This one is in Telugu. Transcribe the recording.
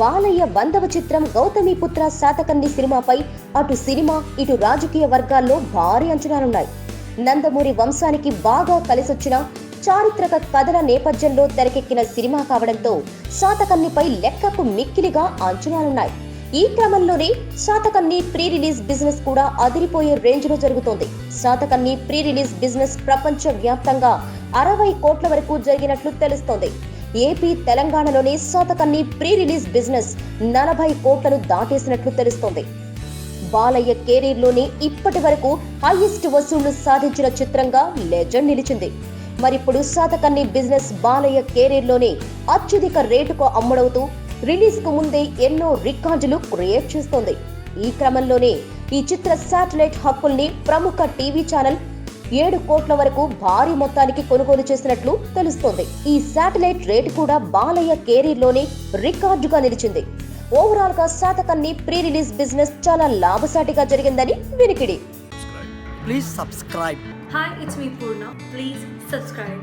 బాలయ్య 100వ చిత్రం గౌతమిపుత్ర శాతకర్ణి సినిమాపై అటు సినిమా ఇటు రాజకీయ వర్గాల్లో భారీ అంచనాలున్నాయి. నందమూరి వంశానికి బాగా కలిసొచ్చిన చారిత్రక కథల నేపథ్యంలో తెరకెక్కిన సినిమా కావడంతో శాతకర్ణిపై లెక్కకు మిక్కిలిగా అంచనాలున్నాయి. ఈ క్రమంలోనే శాతకర్ణి ప్రీ రిలీజ్ బిజినెస్ కూడా అదిరిపోయే రేంజ్ లో జరుగుతోంది. శాతకర్ణి ప్రీ రిలీజ్ బిజినెస్ ప్రపంచ వ్యాప్తంగా 60 కోట్ల వరకు జరిగినట్లు తెలుస్తోంది. ఏపీ తెలంగాణలోని శాతకర్ణి ప్రీ రిలీజ్ బిజినెస్ 40 కోట్లను దాటేసినట్లు తెలుస్తోంది. బాలయ్య కెరీర్ లోని ఇప్పటి వరకు హైయెస్ట్ వసూళ్లు సాధించిన చిత్రంగా లెజెండ్ నిలిచింది. మరిప్పుడు శాతకర్ణి బిజినెస్ బాలయ్య కెరీర్ లోనే అత్యధిక రేటుకు అమ్ముడవుతూ రిలీజ్ కు ముందే ఎన్నో రికార్డులు క్రియేట్ చేస్తోంది. ఈ క్రమంలోనే ఈ చిత్ర శాటిలైట్ హక్కుల్ని ప్రముఖ టీవీ ఛానల్ 7 కోట్ల వరకు భారీ మొత్తానికి కొనుగోలు చేసినట్లు తెలుస్తోంది. ఈ శాటిలైట్ రేటు కూడా బాలయ్య కెరీర్ లోనే రికార్డుగా నిలిచింది. ఓవరాల్ గా శాతకర్ణి ప్రీ రిలీజ్ బిజినెస్ చాలా లాభసాటిగా జరిగిందని వినికిడి. Please subscribe. Hi, it's me Purna. Please subscribe.